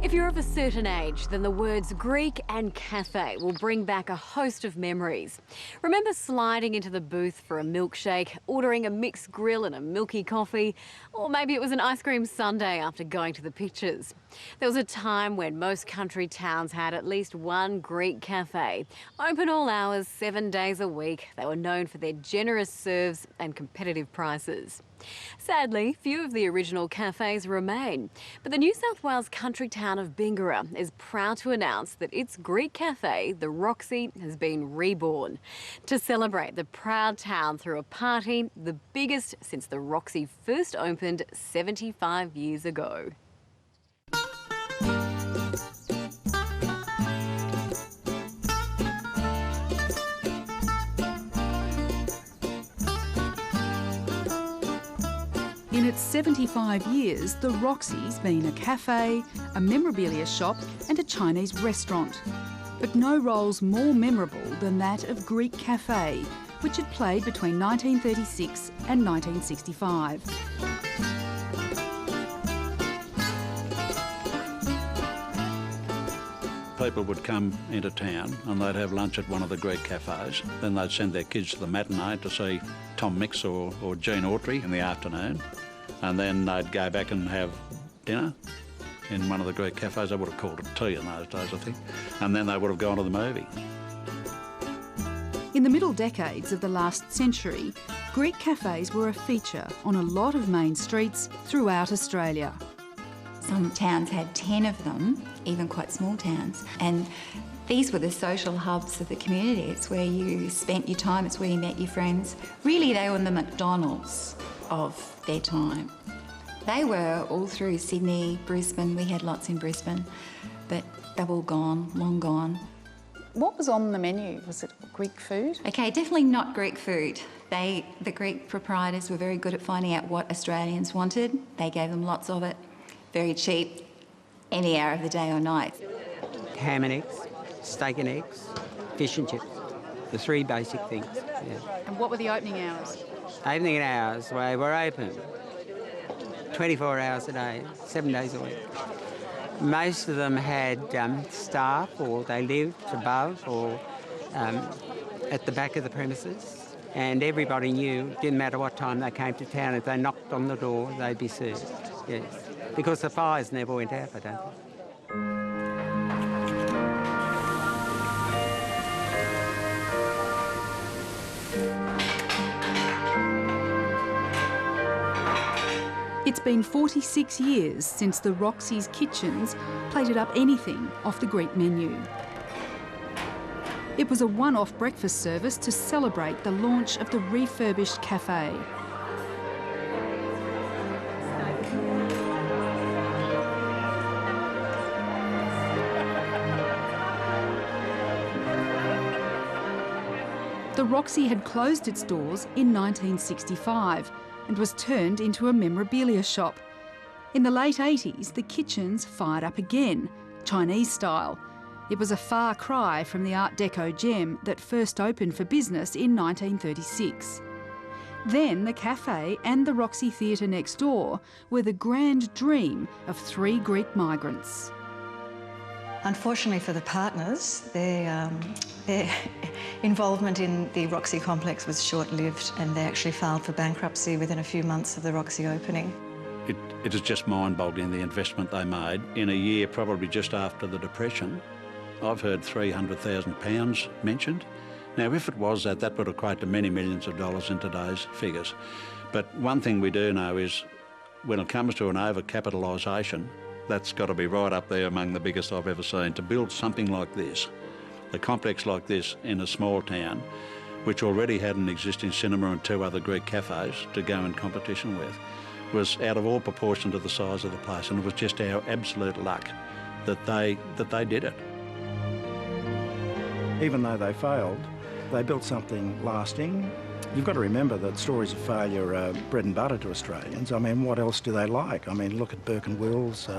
If you're of a certain age, then the words Greek and cafe will bring back a host of memories. Remember sliding into the booth for a milkshake, ordering a mixed grill and a milky coffee? Or maybe it was an ice cream sundae after going to the pictures. There was a time when most country towns had at least one Greek cafe. Open all hours, 7 days a week. They were known for their generous serves and competitive prices. Sadly, few of the original cafes remain, but the New South Wales country town of Bingara is proud to announce that its Greek cafe, the Roxy, has been reborn. To celebrate the proud town through a party, the biggest since the Roxy first opened 75 years ago. In its 75 years, the Roxy's been a cafe, a memorabilia shop and a Chinese restaurant. But no role's more memorable than that of Greek Cafe, which it played between 1936 and 1965. People would come into town and they'd have lunch at one of the Greek cafes. Then they'd send their kids to the matinee to see Tom Mix or Gene Autry in the afternoon. And then they'd go back and have dinner in one of the Greek cafes. They would have called it tea in those days, I think. And then they would have gone to the movie. In the middle decades of the last century, Greek cafes were a feature on a lot of main streets throughout Australia. Some towns had 10 of them, even quite small towns, and these were the social hubs of the community. It's where you spent your time, it's where you met your friends. Really, they were the McDonald's of their time. They were all through Sydney, Brisbane. We had lots in Brisbane, but they're all gone, long gone. What was on the menu? Was it Greek food? Okay, definitely not Greek food. The Greek proprietors were very good at finding out what Australians wanted. They gave them lots of it, very cheap, any hour of the day or night. Ham and eggs, steak and eggs, fish and chips. The three basic things, yeah. And what were the opening hours? Opening hours, well, we're open 24 hours a day, 7 days a week. Most of them had staff, or they lived above or at the back of the premises, and everybody knew, didn't matter what time they came to town, if they knocked on the door, they'd be served, yes. Because the fires never went out, I don't think. It's been 46 years since the Roxy's kitchens plated up anything off the Greek menu. It was a one-off breakfast service to celebrate the launch of the refurbished cafe. The Roxy had closed its doors in 1965 and was turned into a memorabilia shop. In the late 80s, the kitchens fired up again, Chinese style. It was a far cry from the Art Deco gem that first opened for business in 1936. Then the cafe and the Roxy Theatre next door were the grand dream of 3 Greek migrants. Unfortunately for the partners, their involvement in the Roxy complex was short-lived, and they actually filed for bankruptcy within a few months of the Roxy opening. It is just mind-boggling, the investment they made. In a year, probably just after the Depression, I've heard £300,000 mentioned. Now, if it was that, that would equate to many millions of dollars in today's figures. But one thing we do know is when it comes to an over-capitalisation, that's got to be right up there among the biggest I've ever seen. To build something like this, a complex like this in a small town, which already had an existing cinema and 2 other Greek cafes to go in competition with, was out of all proportion to the size of the place, and it was just our absolute luck that they did it. Even though they failed, they built something lasting. You've got to remember that stories of failure are bread and butter to Australians. I mean, what else do they like? I mean, look at Burke and Wills,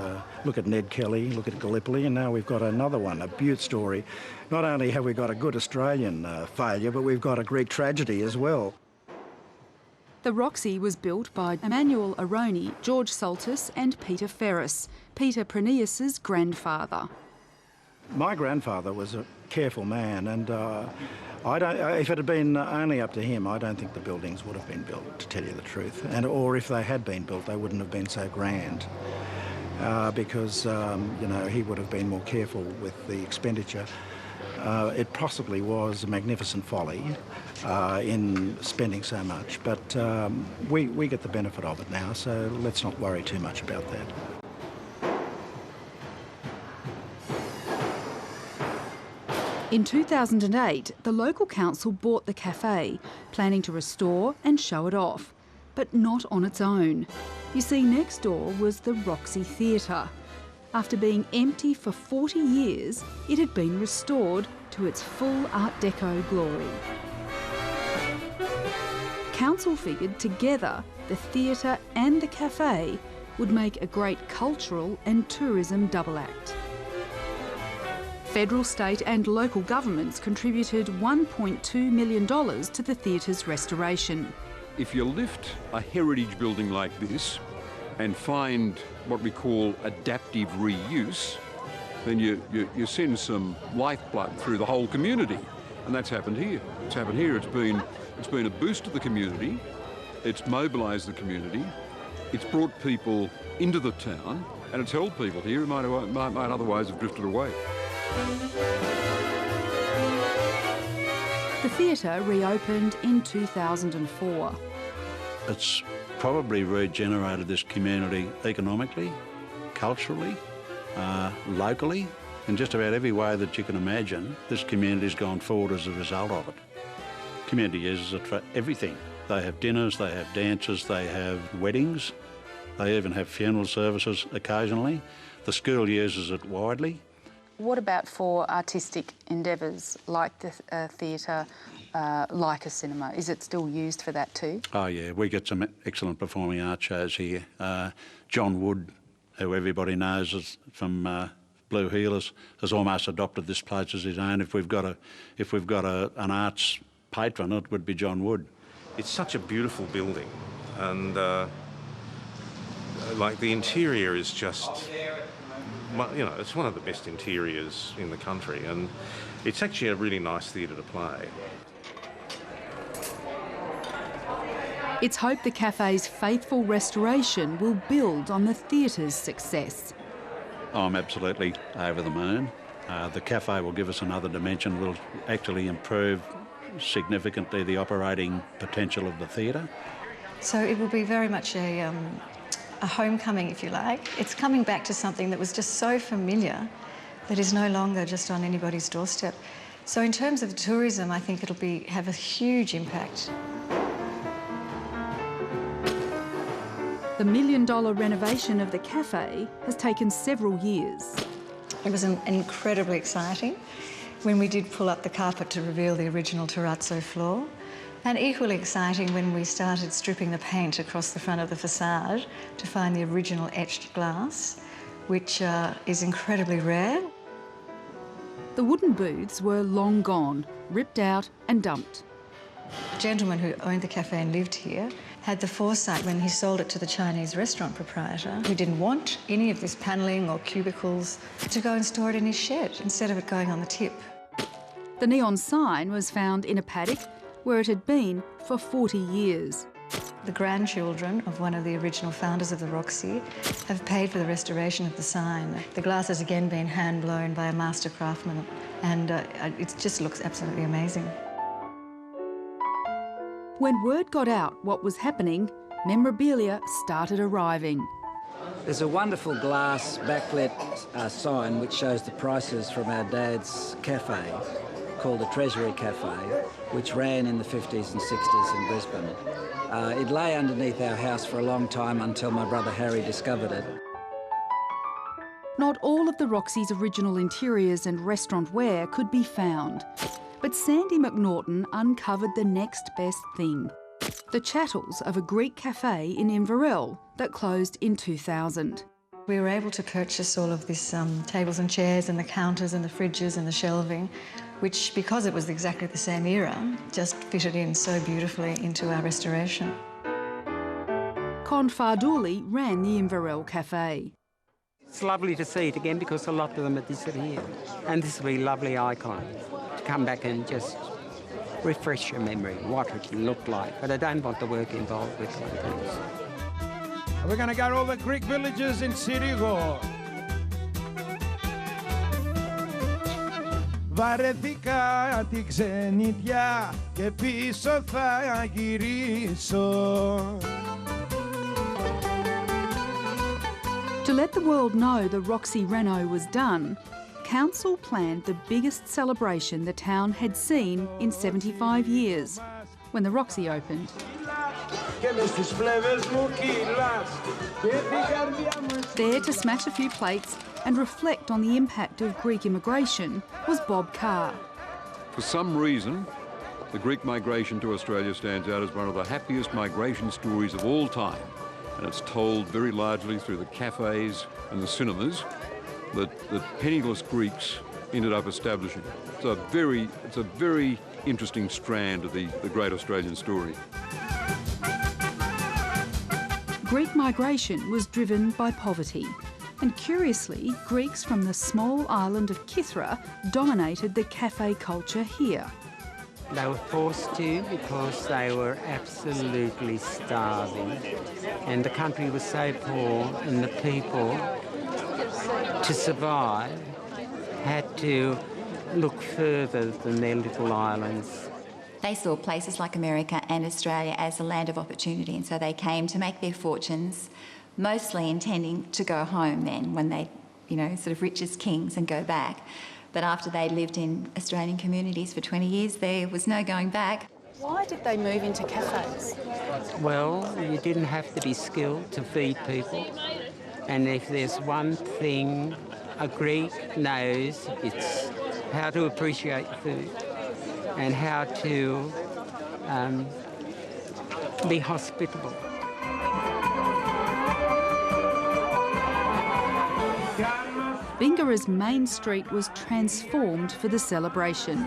look at Ned Kelly, look at Gallipoli, and now we've got another one, a Butte story. Not only have we got a good Australian failure, but we've got a Greek tragedy as well. The Roxy was built by Emmanuel Aroni, George Saltus and Peter Ferris, Peter Praeneas's grandfather. My grandfather was a careful man, and if it had been only up to him, I don't think the buildings would have been built, to tell you the truth. Or if they had been built, they wouldn't have been so grand, because he would have been more careful with the expenditure. It possibly was a magnificent folly in spending so much, but we get the benefit of it now, so let's not worry too much about that. In 2008, the local council bought the cafe, planning to restore and show it off, but not on its own. You see, next door was the Roxy Theatre. After being empty for 40 years, it had been restored to its full Art Deco glory. Council figured together the theatre and the cafe would make a great cultural and tourism double act. Federal, state and local governments contributed $1.2 million to the theatre's restoration. If you lift a heritage building like this and find what we call adaptive reuse, then you send some lifeblood through the whole community. And that's happened here. It's happened here. It's been a boost to the community. It's mobilised the community. It's brought people into the town, and it's held people here who might otherwise have drifted away. The theatre reopened in 2004. It's probably regenerated this community economically, culturally, locally, in just about every way that you can imagine. This community's gone forward as a result of it. Community uses it for everything. They have dinners, they have dances, they have weddings, they even have funeral services occasionally. The school uses it widely. What about for artistic endeavours like the theatre, like a cinema? Is it still used for that too? Oh yeah, we get some excellent performing art shows here. John Wood, who everybody knows is from Blue Heelers, has almost adopted this place as his own. If we've got an arts patron, it would be John Wood. It's such a beautiful building, and like the interior is just, it's one of the best interiors in the country, and it's actually a really nice theatre to play. It's hoped the cafe's faithful restoration will build on the theatre's success. I'm absolutely over the moon. The cafe will give us another dimension, will actually improve significantly the operating potential of the theatre. So it will be very much a homecoming, if you like. It's coming back to something that was just so familiar that is no longer just on anybody's doorstep. So in terms of tourism, I think it'll have a huge impact. The $1 million renovation of the cafe has taken several years. It was incredibly exciting when we did pull up the carpet to reveal the original terrazzo floor, and equally exciting when we started stripping the paint across the front of the facade to find the original etched glass, which is incredibly rare. The wooden booths were long gone, ripped out and dumped. The gentleman who owned the cafe and lived here had the foresight when he sold it to the Chinese restaurant proprietor, who didn't want any of this panelling or cubicles, to go and store it in his shed instead of it going on the tip. The neon sign was found in a paddock where it had been for 40 years. The grandchildren of one of the original founders of the Roxy have paid for the restoration of the sign. The glass has again been hand-blown by a master craftsman, and it just looks absolutely amazing. When word got out what was happening, memorabilia started arriving. There's a wonderful glass backlit sign which shows the prices from our dad's cafe, called the Treasury Cafe, which ran in the 50s and 60s in Brisbane. It lay underneath our house for a long time until my brother Harry discovered it. Not all of the Roxy's original interiors and restaurant ware could be found, but Sandy McNaughton uncovered the next best thing, the chattels of a Greek cafe in Inverell that closed in 2000. We were able to purchase all of this tables and chairs and the counters and the fridges and the shelving, which, because it was exactly the same era, just fitted in so beautifully into our restoration. Con Fardouli ran the Inverell Cafe. It's lovely to see it again because a lot of them are disappeared. And this will be a lovely icon to come back and just refresh your memory, what it looked like. But I don't want the work involved with it. We're going to go to all the Greek villages in Sirigo. Βαρέθηκα τη ξενιτιά και πίσω θα γυρίσω. To let the world know the Roxy Reno was done, Council planned the biggest celebration the town had seen in 75 years, when the Roxy opened. There to smash a few plates and reflect on the impact of Greek immigration was Bob Carr. For some reason, the Greek migration to Australia stands out as one of the happiest migration stories of all time. And it's told very largely through the cafes and the cinemas that penniless Greeks ended up establishing. It's a very interesting strand of the great Australian story. Greek migration was driven by poverty. And curiously, Greeks from the small island of Kythera dominated the cafe culture here. They were forced to because they were absolutely starving. And the country was so poor and the people, to survive, had to look further than their little islands. They saw places like America and Australia as a land of opportunity, and so they came to make their fortunes, mostly intending to go home then when they, sort of rich as kings and go back. But after they'd lived in Australian communities for 20 years, there was no going back. Why did they move into cafes? Well, you didn't have to be skilled to feed people. And if there's one thing a Greek knows, it's how to appreciate food and how to be hospitable. Bingara's main street was transformed for the celebration.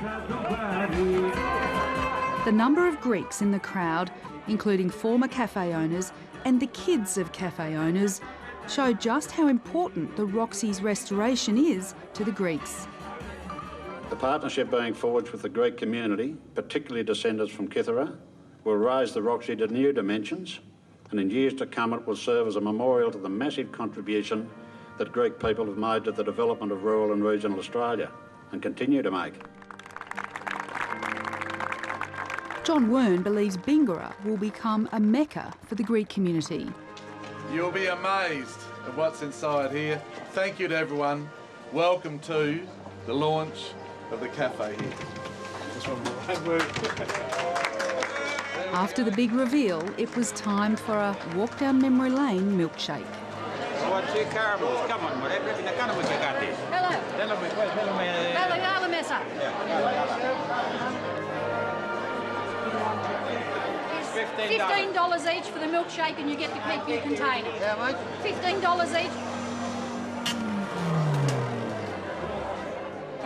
The number of Greeks in the crowd, including former cafe owners and the kids of cafe owners, showed just how important the Roxy's restoration is to the Greeks. The partnership being forged with the Greek community, particularly descendants from Kythera, will raise the Roxy to new dimensions, and in years to come it will serve as a memorial to the massive contribution that Greek people have made to the development of rural and regional Australia, and continue to make. John Wern believes Bingara will become a mecca for the Greek community. You'll be amazed at what's inside here. Thank you to everyone. Welcome to the launch of the cafe here. After the big reveal, it was time for a walk down memory lane milkshake. Hello. $15 each for the milkshake and you get to keep your container. Yeah, mate. $15 each.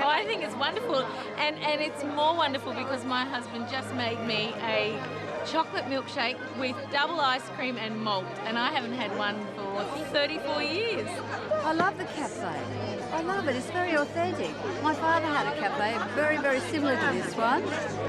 Oh, I think it's wonderful, and it's more wonderful because my husband just made me a chocolate milkshake with double ice cream and malt, and I haven't had one for 34 years. I love the cafe. I love it. It's very authentic. My father had a cafe very, very similar to this one,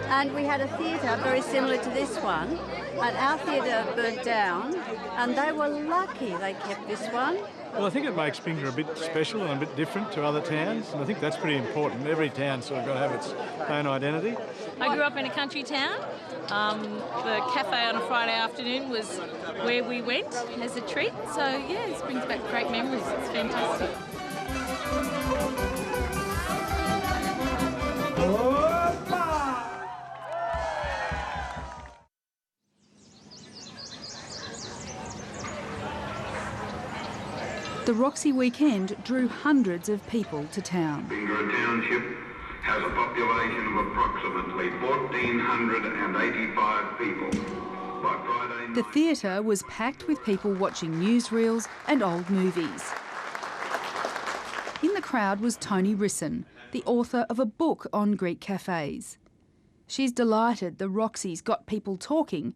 and we had a theatre very similar to this one, and our theatre burnt down, and they were lucky they kept this one. Well, I think it makes Bingara a bit special and a bit different to other towns, and I think that's pretty important. Every town's sort of got to have its own identity. I grew up in a country town. The cafe on a Friday afternoon was where we went as a treat. So, yeah, this brings back great memories. It's fantastic. The Roxy weekend drew hundreds of people to town. Bingara Township has a population of approximately 1,485 people. By Friday night, The theatre was packed with people watching newsreels and old movies. In the crowd was Toni Risson, the author of a book on Greek cafes. She's delighted the Roxy's got people talking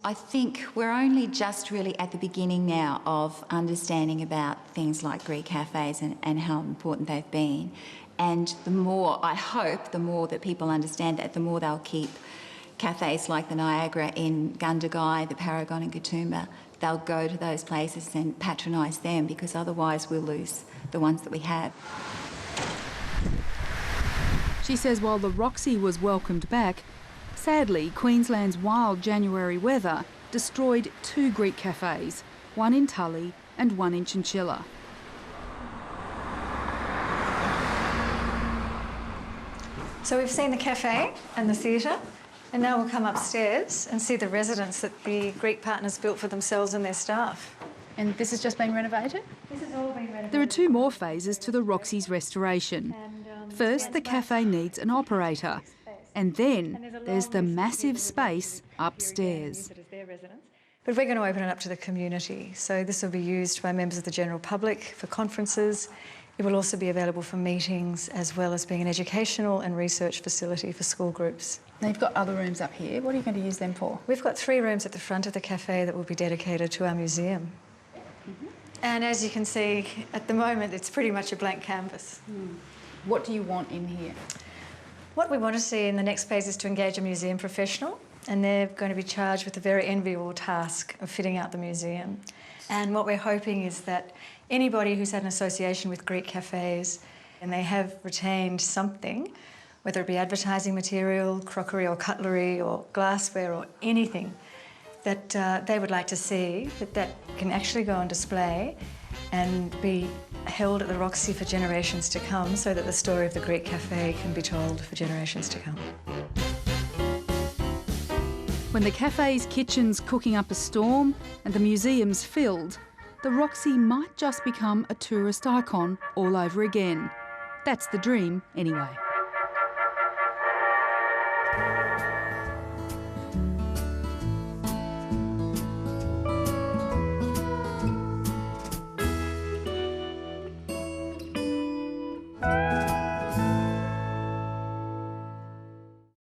I think we're only just really at the beginning now of understanding about things like Greek cafes and how important they've been. And the more, I hope, the more that people understand that, the more they'll keep cafes like the Niagara in Gundagai, the Paragon in Katoomba. They'll go to those places and patronise them, because otherwise we'll lose the ones that we have. She says while the Roxy was welcomed back, sadly Queensland's wild January weather destroyed 2 Greek cafes, one in Tully and one in Chinchilla. So we've seen the cafe and the theatre, and now we'll come upstairs and see the residence that the Greek partners built for themselves and their staff. And this has just been renovated? This has all been renovated. There are 2 more phases to the Roxy's restoration. First, the cafe needs an operator, and then there's the massive space upstairs. But we're going to open it up to the community, so this will be used by members of the general public for conferences. It will also be available for meetings, as well as being an educational and research facility for school groups. Now you've got other rooms up here. What are you going to use them for? We've got 3 rooms at the front of the cafe that will be dedicated to our museum. And as you can see, at the moment, it's pretty much a blank canvas. What do you want in here? What we want to see in the next phase is to engage a museum professional, and they're going to be charged with the very enviable task of fitting out the museum. And what we're hoping is that anybody who's had an association with Greek cafes and they have retained something, whether it be advertising material, crockery or cutlery or glassware or anything, that they would like to see, that can actually go on display and be held at the Roxy for generations to come, so that the story of the Greek cafe can be told for generations to come. When the cafe's kitchen's cooking up a storm and the museum's filled, the Roxy might just become a tourist icon all over again. That's the dream, anyway.